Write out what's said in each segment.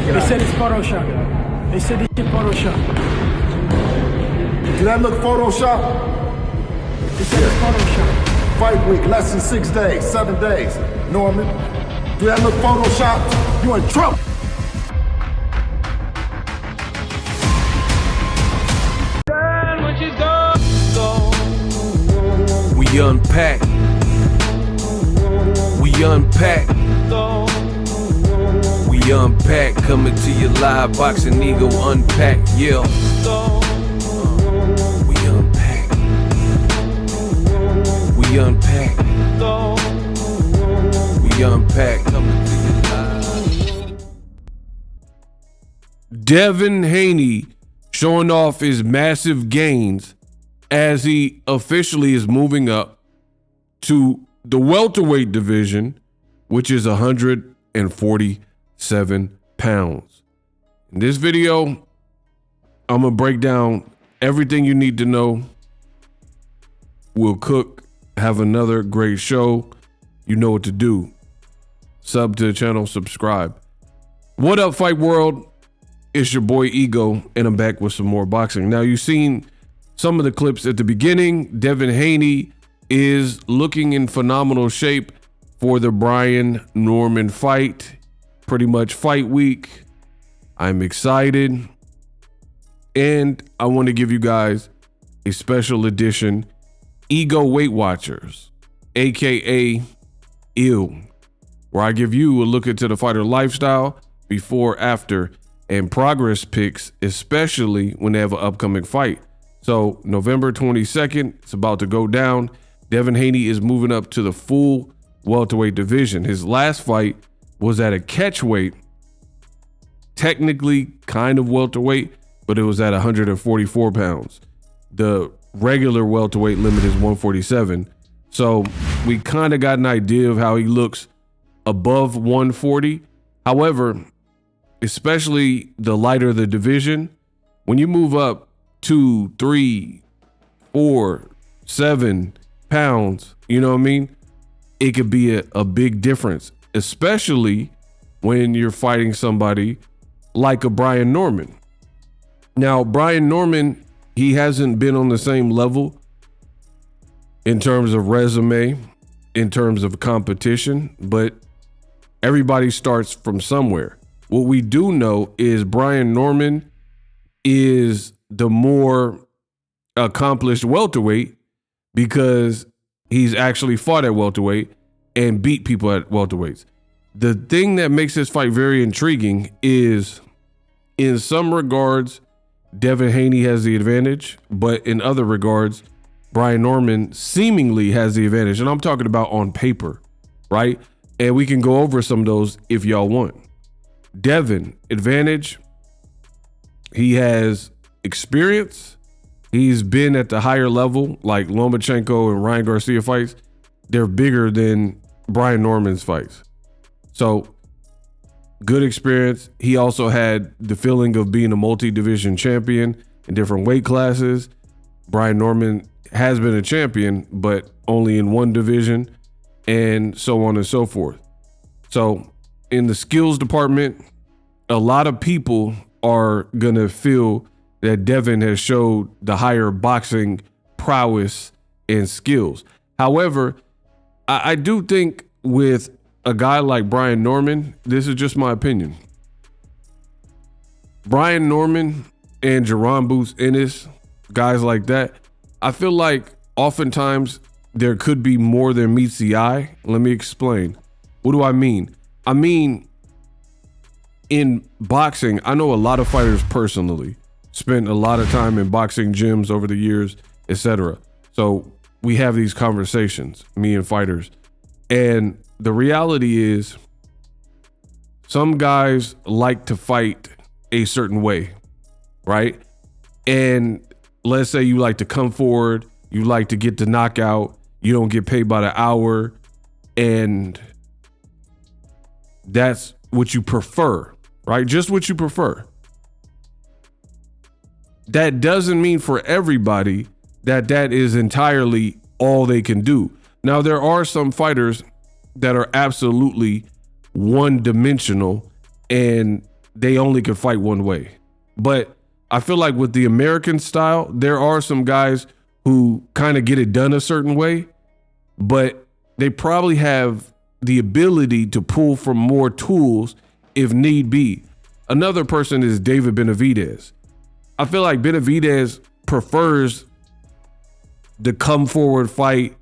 They said it's Photoshop. They said this shit Photoshop. Do that look Photoshop? They said it's Photoshop. Fight week, less than 6 days, 7 days. Norman, do that look Photoshop? You in trouble. We unpack. We unpack. We unpack. Coming to you live, Boxing Ego unpack. Yeah. We unpack. We unpack. We unpack. Coming to you live. Devin Haney showing off his massive gains as he officially is moving up to the welterweight division, which is 147 pounds. In this video, I'm gonna break down everything you need to know. We'll cook, have another great show. You know what to do. Sub to the channel, subscribe. What up, Fight World? It's your boy Ego, and I'm back with some more boxing. Now, you've seen some of the clips at the beginning. Devin Haney is looking in phenomenal shape for the Brian Norman fight. Pretty much fight week. I'm excited. And I want to give you guys a special edition Ego Weight Watchers, aka ILL, where I give you a look into the fighter lifestyle, before, after, and progress pics, especially when they have an upcoming fight. So November 22nd, it's about to go down. Devin Haney is moving up to the full welterweight division. His last fight was at a catch weight, technically kind of welterweight, but it was at 144 pounds. The regular welterweight limit is 147. So we kind of got an idea of how he looks above 140. However, especially the lighter the division, when you move up 2, 3, 4, 7 pounds, you know what I mean? It could be a big difference, especially when you're fighting somebody like a Brian Norman. Now, Brian Norman, he hasn't been on the same level in terms of resume, in terms of competition, but everybody starts from somewhere. What we do know is Brian Norman is the more accomplished welterweight because he's actually fought at welterweight and beat people at welterweights. The thing that makes this fight very intriguing is, in some regards, Devin Haney has the advantage, but in other regards, Brian Norman seemingly has the advantage. And I'm talking about on paper, right? And we can go over some of those if y'all want. Devin, advantage. He has experience. He's been at the higher level, like Lomachenko and Ryan Garcia fights. They're bigger than Brian Norman's fights. So good experience. He also had the feeling of being a multi-division champion in different weight classes. Brian Norman has been a champion, but only in one division, and so on and so forth. So in the skills department, a lot of people are gonna feel that Devin has showed the higher boxing prowess and skills. However, I do think with a guy like Brian Norman, this is just my opinion. Brian Norman and Jerron Boots Ennis, guys like that, I feel like oftentimes there could be more than meets the eye. Let me explain. What do I mean? I mean, in boxing, I know a lot of fighters personally, spent a lot of time in boxing gyms over the years, etc. So we have these conversations, me and fighters. And the reality is, some guys like to fight a certain way, right? And let's say you like to come forward, you like to get the knockout, you don't get paid by the hour, and that's what you prefer, right? Just what you prefer. That doesn't mean for everybody that that is entirely all they can do. Now, there are some fighters that are absolutely one-dimensional and they only could fight one way. But I feel like with the American style, there are some guys who kind of get it done a certain way, but they probably have the ability to pull from more tools if need be. Another person is David Benavidez. I feel like Benavidez prefers the come forward fight,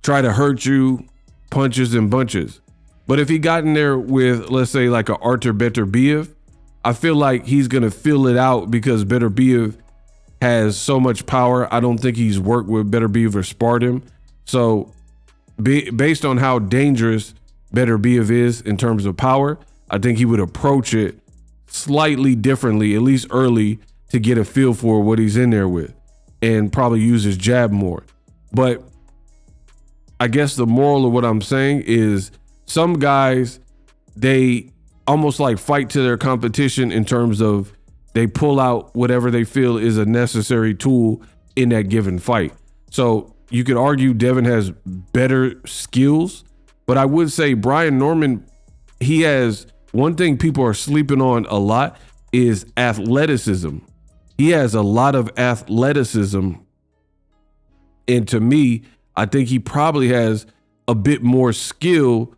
try to hurt you, punches and bunches. But if he got in there with, let's say, like a Artur Beterbiev, I feel like he's going to feel it out because Beterbiev has so much power. I don't think he's worked with Beterbiev or sparred him. So based on how dangerous Beterbiev is in terms of power, I think he would approach it slightly differently, at least early, to get a feel for what he's in there with and probably use his jab more. But I guess the moral of what I'm saying is some guys, they almost like fight to their competition in terms of they pull out whatever they feel is a necessary tool in that given fight. So you could argue Devin has better skills, but I would say Brian Norman, he has one thing people are sleeping on a lot is athleticism. He has a lot of athleticism. And to me, I think he probably has a bit more skill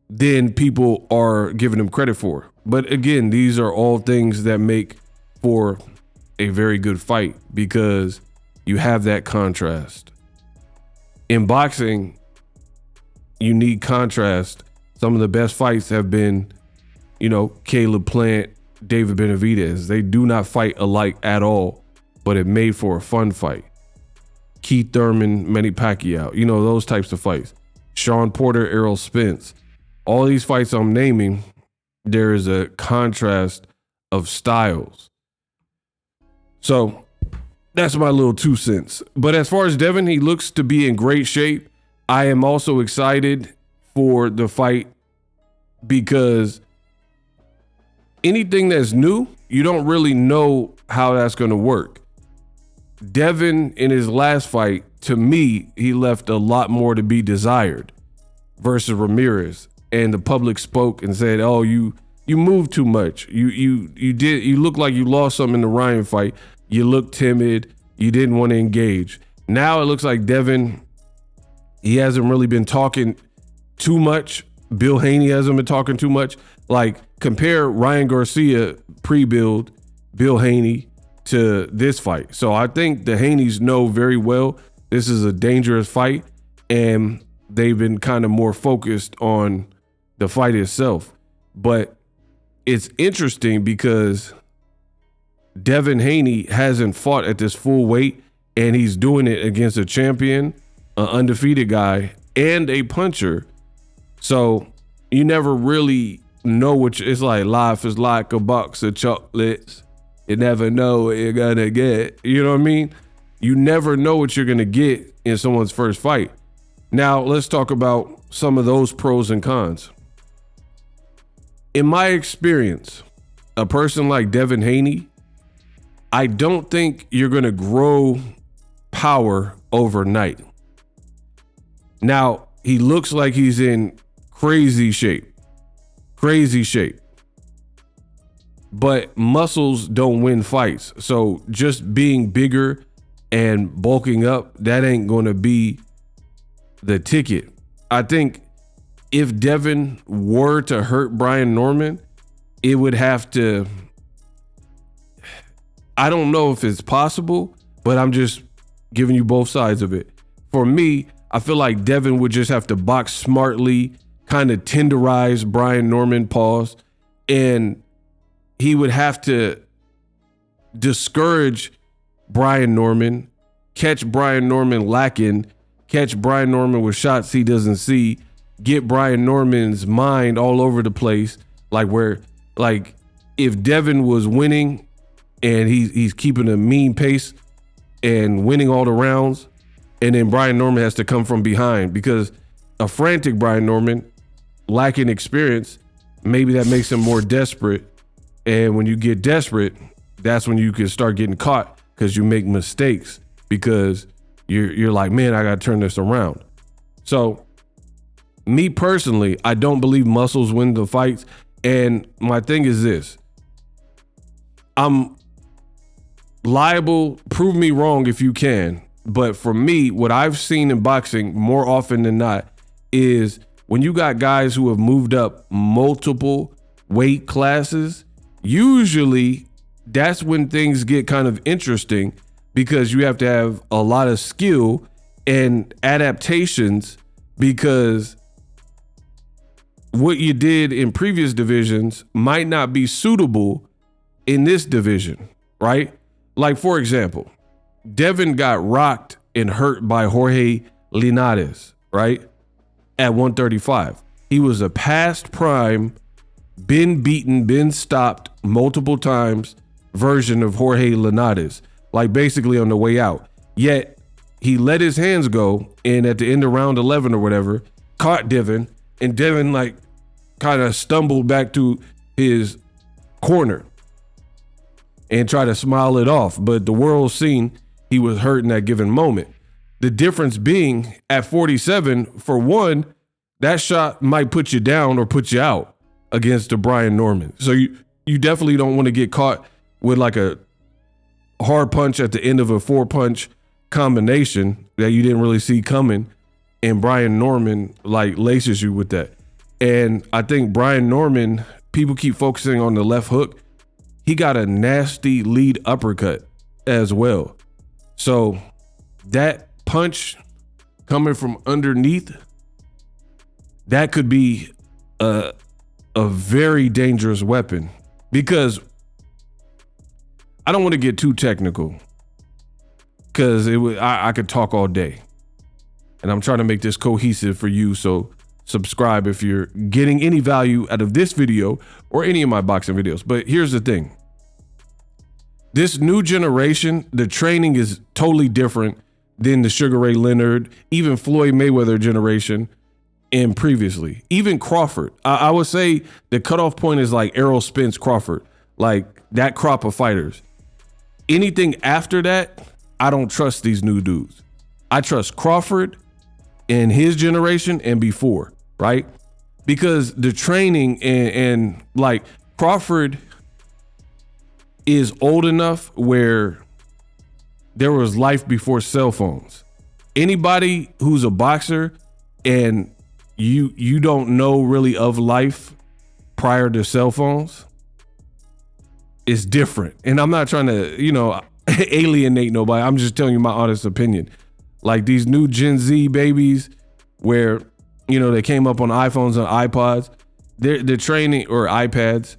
than people are giving him credit for. But again, these are all things that make for a very good fight because you have that contrast. In boxing, you need contrast. Some of the best fights have been, Caleb Plant, David Benavidez. They do not fight alike at all, but it made for a fun fight. Keith Thurman, Manny Pacquiao, those types of fights. Sean Porter, Errol Spence. All these fights I'm naming, there is a contrast of styles. So that's my little 2 cents. But as far as Devin, he looks to be in great shape. I am also excited for the fight because anything that's new, you don't really know how that's going to work. Devin, in his last fight, to me, he left a lot more to be desired versus Ramirez. And the public spoke and said, "Oh, you moved too much. You look like you lost something in the Ryan fight. You look timid. You didn't want to engage." Now it looks like Devin, he hasn't really been talking too much. Bill Haney hasn't been talking too much. Like, compare Ryan Garcia pre-build, Bill Haney, to this fight. So I think the Haneys know very well this is a dangerous fight, and they've been kind of more focused on the fight itself. But it's interesting because Devin Haney hasn't fought at this full weight, and he's doing it against a champion, an undefeated guy, and a puncher. So you never really know what it's like. Life is like a box of chocolates. You never know what you're gonna get. You know what I mean? You never know what you're gonna get in someone's first fight. Now let's talk about some of those pros and cons. In my experience, a person like Devin Haney, I don't think you're gonna grow power overnight. Now, he looks like he's in crazy shape. But muscles don't win fights. So just being bigger and bulking up, that ain't going to be the ticket. I think if Devin were to hurt Brian Norman, it would have to, I don't know if it's possible, but I'm just giving you both sides of it. For me, I feel like Devin would just have to box smartly, kind of tenderize Brian Norman, pause, and he would have to discourage Brian Norman, catch Brian Norman lacking, catch Brian Norman with shots he doesn't see, get Brian Norman's mind all over the place, like if Devin was winning and he's keeping a mean pace and winning all the rounds, and then Brian Norman has to come from behind, because a frantic Brian Norman, lacking experience, maybe that makes him more desperate. And when you get desperate, that's when you can start getting caught because you make mistakes, because you're like, man, I got to turn this around. So me personally, I don't believe muscles win the fights. And my thing is this: I'm liable, prove me wrong if you can. But for me, what I've seen in boxing more often than not is when you got guys who have moved up multiple weight classes, usually that's when things get kind of interesting because you have to have a lot of skill and adaptations because what you did in previous divisions might not be suitable in this division, right? Like, for example, Devin got rocked and hurt by Jorge Linares, right? At 135. He was a past prime, been beaten, been stopped multiple times version of Jorge Linares, like basically on the way out. Yet he let his hands go, and at the end of round 11 or whatever, caught Devin, and Devin like kind of stumbled back to his corner and tried to smile it off. But the world seen he was hurt in that given moment. The difference being at 47, for one, that shot might put you down or put you out against a Brian Norman. So you definitely don't want to get caught with like a hard punch at the end of a 4-punch combination that you didn't really see coming, and Brian Norman like laces you with that. And I think Brian Norman, people keep focusing on the left hook. He got a nasty lead uppercut as well. So that punch coming from underneath, that could be a very dangerous weapon, because I don't want to get too technical because I could talk all day, and I'm trying to make this cohesive for you. So subscribe if you're getting any value out of this video or any of my boxing videos. But here's the thing. This new generation, the training is totally different than the Sugar Ray Leonard, even Floyd Mayweather generation, and previously. Even Crawford. I would say the cutoff point is like Errol Spence Crawford, like that crop of fighters. Anything after that, I don't trust these new dudes. I trust Crawford and his generation and before, right? Because the training and like Crawford is old enough where there was life before cell phones. Anybody who's a boxer and you don't know really of life prior to cell phones, it's different. And I'm not trying to, alienate nobody. I'm just telling you my honest opinion. Like these new Gen Z babies where, they came up on iPhones and iPods, they're training, or iPads,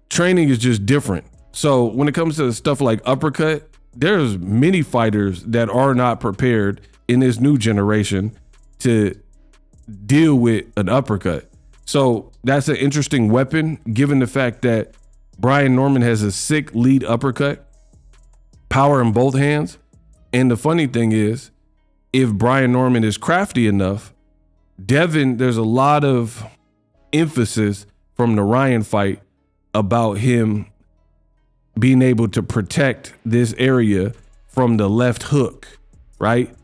training is just different. So when it comes to stuff like uppercut, there's many fighters that are not prepared in this new generation to deal with an uppercut. So that's an interesting weapon, given the fact that Brian Norman has a sick lead uppercut, power in both hands. And the funny thing is, if Brian Norman is crafty enough, Devin, there's a lot of emphasis from the Ryan fight about him being able to protect this area from the left hook, right?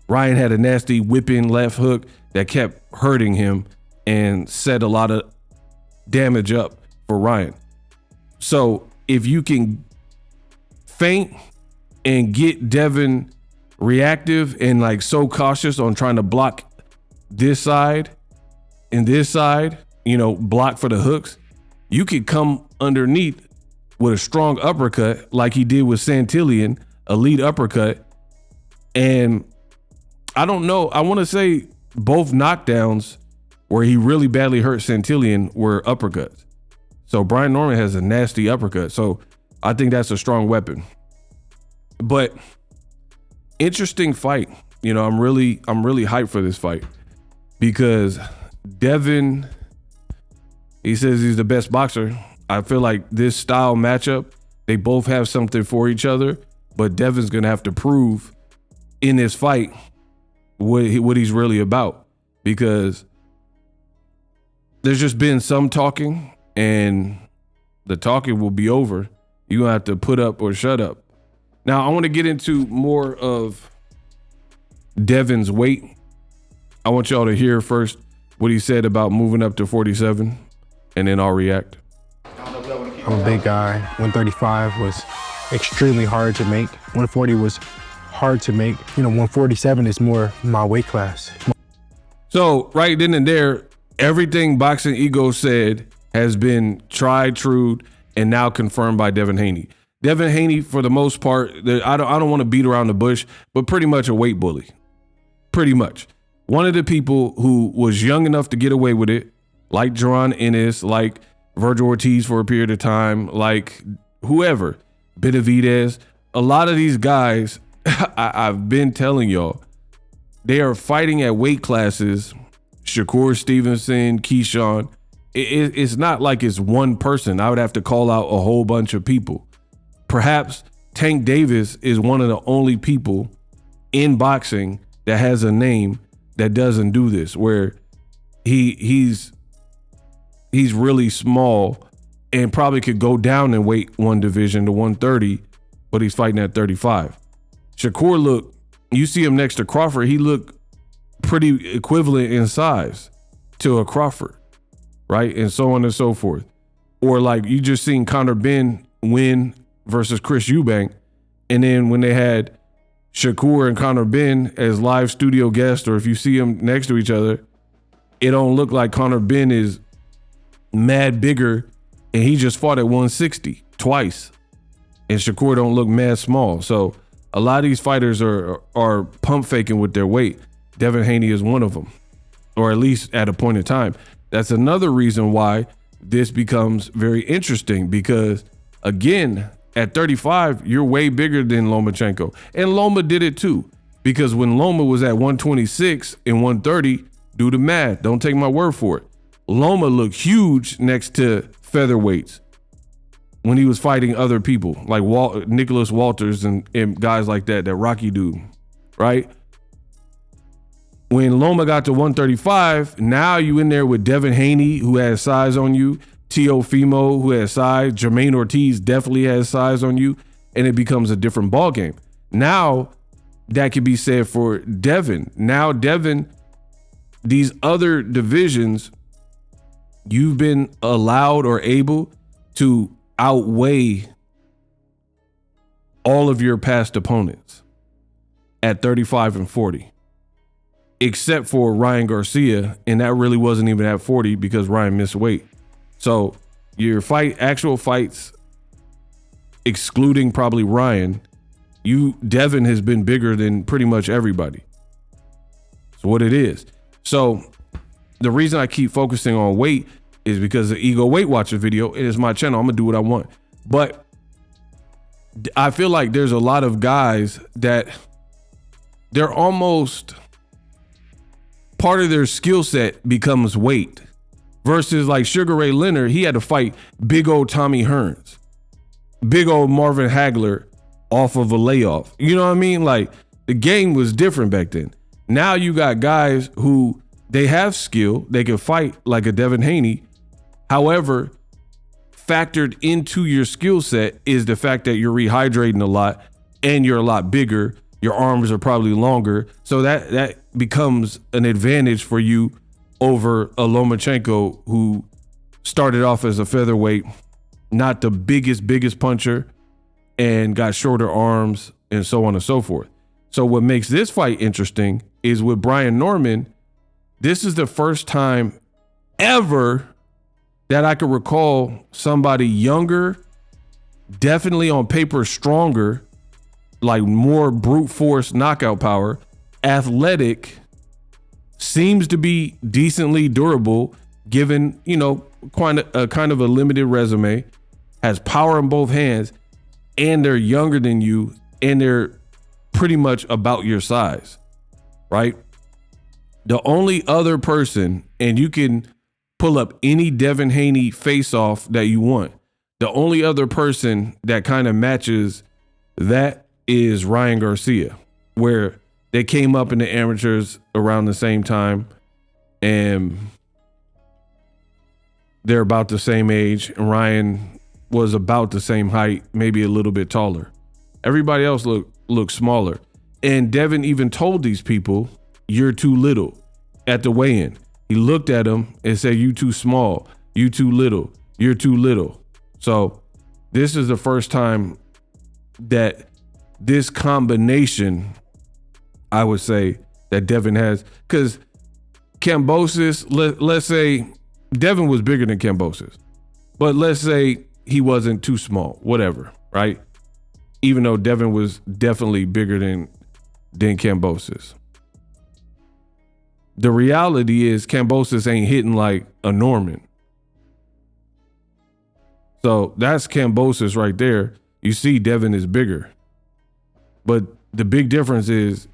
Ryan had a nasty whipping left hook that kept hurting him and set a lot of damage up for Ryan. So if you can feint and get Devin reactive and like so cautious on trying to block this side and this side, block for the hooks, you could come underneath with a strong uppercut like he did with Santillan, a lead uppercut. And I don't know, I want to say both knockdowns where he really badly hurt Santillan were uppercuts. So Brian Norman has a nasty uppercut. So I think that's a strong weapon. But interesting fight. I'm really hyped for this fight because Devin, he says he's the best boxer. I feel like this style matchup, they both have something for each other, but Devin's gonna have to prove in this fight what he's really about, because there's just been some talking and the talking will be over. You're gonna have to put up or shut up. Now I want to get into more of Devin's weight. I want y'all to hear first what he said about moving up to 47, and then I'll react. I don't know if y'all want to I'm a big guy. 135 was extremely hard to make. 140 was hard to make. 147 is more my weight class. So right then and there, everything Boxing Ego said has been tried, true, and now confirmed by Devin Haney. Devin Haney, for the most part, I don't want to beat around the bush, but pretty much a weight bully. Pretty much. One of the people who was young enough to get away with it, like Jaron Ennis, like Virgil Ortiz for a period of time, like whoever, Benavidez, a lot of these guys, I've been telling y'all, they are fighting at weight classes. Shakur Stevenson, Keyshawn. It's not like it's one person. I would have to call out a whole bunch of people. Perhaps Tank Davis is one of the only people in boxing that has a name that doesn't do this, where he's really small and probably could go down in weight one division to 130, but he's fighting at 35. Shakur you see him next to Crawford, he looked pretty equivalent in size to a Crawford, right? And so on and so forth. Or like you just seen Conor Benn win versus Chris Eubank, and then when they had Shakur and Conor Benn as live studio guests, or if you see them next to each other, it don't look like Conor Benn is mad bigger, and he just fought at 160 twice, and Shakur don't look mad small. So a lot of these fighters are pump faking with their weight. Devin Haney is one of them, or at least at a point in time. That's another reason why this becomes very interesting, because again, at 35, you're way bigger than Lomachenko. And Loma did it too, because when Loma was at 126 and 130, do the math, don't take my word for it. Loma looked huge next to featherweights when he was fighting other people like Nicholas Walters and guys like that Rocky dude, right? When Loma got to 135, now you in there with Devin Haney, who has size on you, Teofimo, who has size, Jermaine Ortiz definitely has size on you, and it becomes a different ball game. Now that could be said for Devin. Now Devin, these other divisions, you've been allowed or able to outweigh all of your past opponents at 35 and 40, except for Ryan Garcia, and that really wasn't even at 40 because Ryan missed weight. So your actual fights, excluding probably Ryan, Devin has been bigger than pretty much everybody. It's what it is. So the reason I keep focusing on weight is because the Ego Weight Watcher video, it is my channel. I'm gonna do what I want. But I feel like there's a lot of guys that they're almost part of their skill set becomes weight, versus like Sugar Ray Leonard, he had to fight big old Tommy Hearns, big old Marvin Hagler off of a layoff. You know what I mean? Like the game was different back then. Now you got guys who they have skill, they can fight like a Devin Haney. However, factored into your skill set is the fact that you're rehydrating a lot and you're a lot bigger. Your arms are probably longer. So that becomes an advantage for you over a Lomachenko, who started off as a featherweight, not the biggest puncher, and got shorter arms and so on and so forth. So what makes this fight interesting is with Brian Norman, this is the first time ever that I could recall somebody younger, definitely on paper stronger, like more brute force knockout power, athletic, seems to be decently durable, given, kind of a limited resume, has power in both hands, and they're younger than you, and they're pretty much about your size, right? The only other person, and you can pull up any Devin Haney face-off that you want, the only other person that kind of matches that is Ryan Garcia, where they came up in the amateurs around the same time, and they're about the same age. And Ryan was about the same height, maybe a little bit taller. Everybody else looked smaller. And Devin even told these people, "You're too little," at the weigh-in. He looked at them and said, "You too small, you too little, you're too little." So this is the first time that this combination, I would say, that Devin has, because Kambosos, let's say Devin was bigger than Kambosos, but let's say he wasn't too small, whatever, right? Even though Devin was definitely bigger than Kambosos. The reality is Kambosos ain't hitting like a Norman. So that's Kambosos right there. You see Devin is bigger. But the big difference is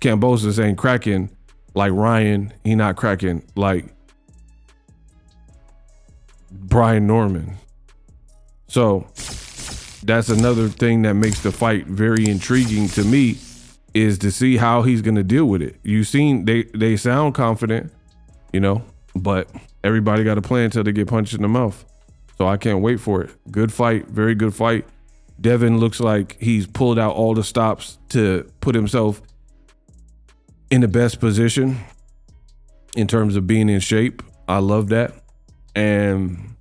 Kambosos ain't cracking like Ryan. He not cracking like Brian Norman. So that's another thing that makes the fight very intriguing to me, is to see how he's going to deal with it. You seen they sound confident, you know, but everybody got a plan until they get punched in the mouth. So I can't wait for it. Good fight, very good fight. Devin looks like he's pulled out all the stops to put himself in the best position in terms of being in shape. I love that. And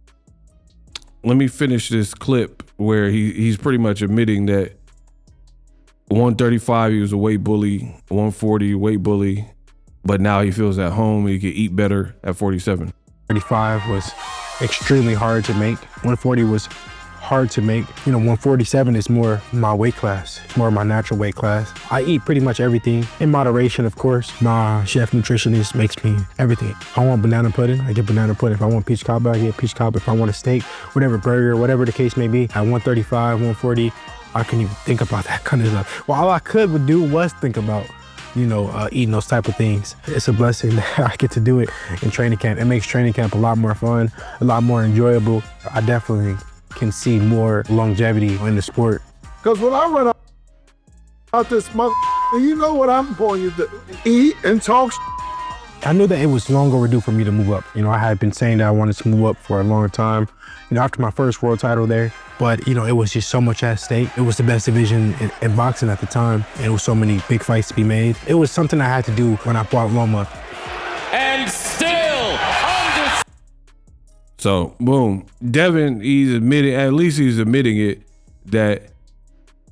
let me finish this clip where he's pretty much admitting that 135, he was a weight bully, 140, weight bully, but now he feels at home. He can eat better at 47. 35 was extremely hard to make. 140 was hard to make. 147 is more my weight class. It's more my natural weight class. I eat pretty much everything in moderation, of course. My chef nutritionist makes me everything. If I want banana pudding, I get banana pudding. If I want peach cobbler, I get peach cobbler. If I want a steak, whatever burger, whatever the case may be, at 135, 140, I couldn't even think about that kind of stuff. Well, all I could do was think about, eating those type of things. It's a blessing that I get to do it in training camp. It makes training camp a lot more fun, a lot more enjoyable. I definitely can see more longevity in the sport. Because when I run out this mother, you know what I'm going to do? Eat and talk. I knew that it was long overdue for me to move up. I had been saying that I wanted to move up for a long time, after my first world title there. But, it was just so much at stake. It was the best division in boxing at the time. And it was so many big fights to be made. It was something I had to do when I fought Loma. And still So, boom. Devin, he's admitting it, that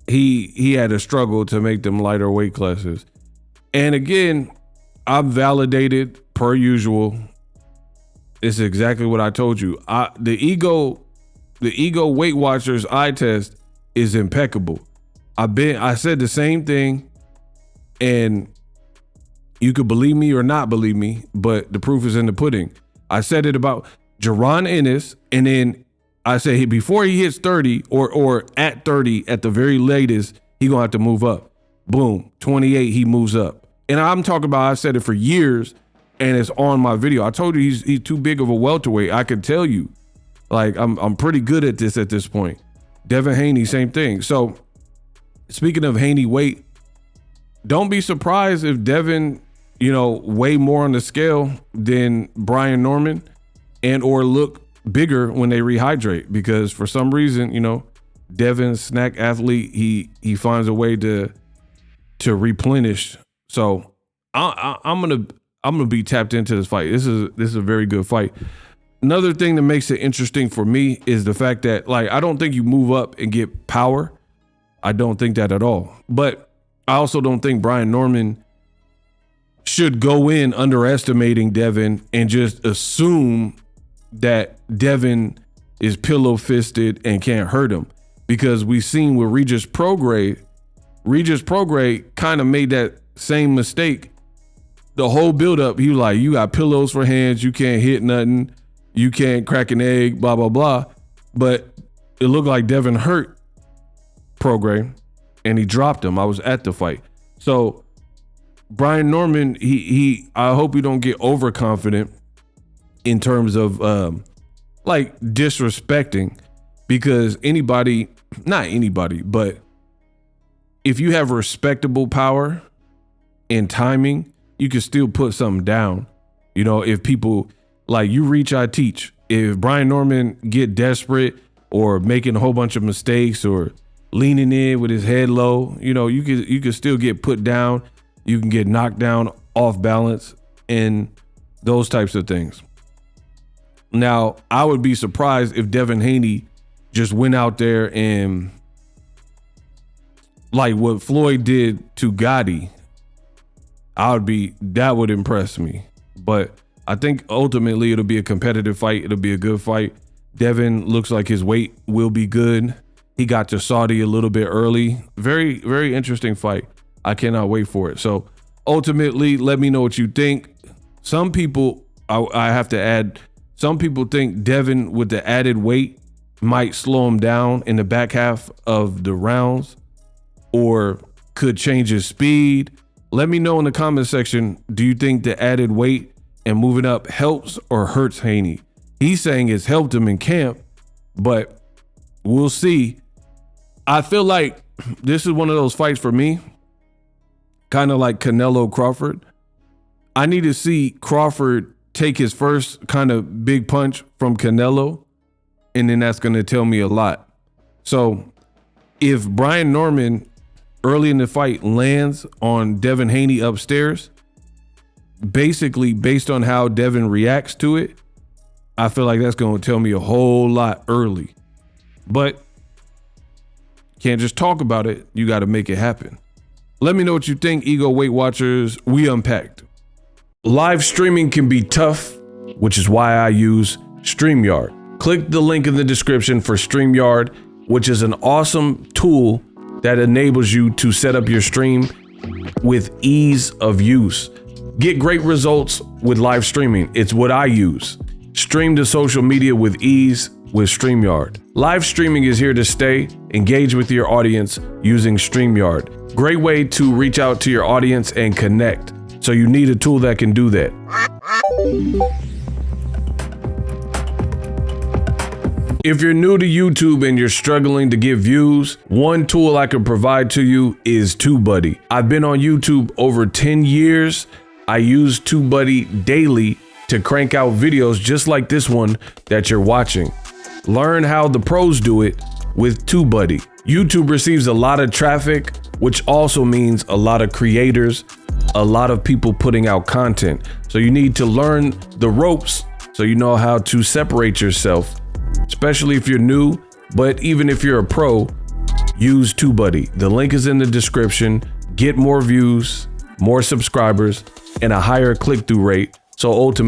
he had a struggle to make them lighter weight classes. And again, I'm validated per usual. It's exactly what I told you. The ego Weight Watchers eye test is impeccable. I said the same thing, and you could believe me or not believe me, but the proof is in the pudding. I said it about Jaron Ennis, and then I said before he hits 30 or at 30 at the very latest, he gonna have to move up. Boom, 28, he moves up. And I'm talking about, I said it for years, and it's on my video. I told you he's too big of a welterweight. I could tell you, like I'm pretty good at this point. Devin Haney, same thing. So speaking of Haney weight, don't be surprised if Devin, weigh more on the scale than Brian Norman, and or look bigger when they rehydrate, because for some reason, Devin's snack athlete, he finds a way to replenish. So I'm gonna be tapped into this fight. This is a very good fight. Another thing that makes it interesting for me is the fact that, I don't think you move up and get power. I don't think that at all. But I also don't think Brian Norman should go in underestimating Devin and just assume that Devin is pillow fisted and can't hurt him, because we've seen with Regis Prograis kind of made that same mistake. The whole buildup, he was like, you got pillows for hands, you can't hit nothing, you can't crack an egg, blah, blah, blah. But it looked like Devin hurt Prograis and he dropped him. I was at the fight. So Brian Norman, I hope you don't get overconfident in terms of disrespecting, because not anybody, but if you have respectable power and timing, you can still put something down. If people, you reach, I teach. If Brian Norman get desperate or making a whole bunch of mistakes or leaning in with his head low, you could still get put down. You can get knocked down off balance and those types of things. Now, I would be surprised if Devin Haney just went out there and like what Floyd did to Gotti, that would impress me. But I think ultimately it'll be a competitive fight. It'll be a good fight. Devin looks like his weight will be good. He got to Saudi a little bit early. Very, very interesting fight. I cannot wait for it. So ultimately, let me know what you think. Some people, I have to add, some people think Devin with the added weight might slow him down in the back half of the rounds or could change his speed. Let me know in the comment section, do you think the added weight and moving up helps or hurts Haney? He's saying it's helped him in camp, but we'll see. I feel like this is one of those fights for me, kind of like Canelo Crawford. I need to see Crawford take his first kind of big punch from Canelo, and then that's going to tell me a lot. So if Brian Norman early in the fight lands on Devin Haney upstairs, basically based on how Devin reacts to it, I feel like that's going to tell me a whole lot early. But can't just talk about it. You got to make it happen. Let me know what you think, Ego Weight Watchers. We unpacked. Live streaming can be tough, which is why I use StreamYard. Click the link in the description for StreamYard, which is an awesome tool that enables you to set up your stream with ease of use. Get great results with live streaming. It's what I use. Stream to social media with ease with StreamYard. Live streaming is here to stay. Engage with your audience using StreamYard. Great way to reach out to your audience and connect. So you need a tool that can do that. If you're new to YouTube and you're struggling to get views, one tool I can provide to you is TubeBuddy. I've been on YouTube over 10 years. I use TubeBuddy daily to crank out videos just like this one that you're watching. Learn how the pros do it with TubeBuddy. YouTube receives a lot of traffic, which also means a lot of creators, a lot of people putting out content. So you need to learn the ropes so you know how to separate yourself, especially if you're new, but even if you're a pro, use TubeBuddy. The link is in the description. Get more views, more subscribers, and a higher click-through rate. So ultimately,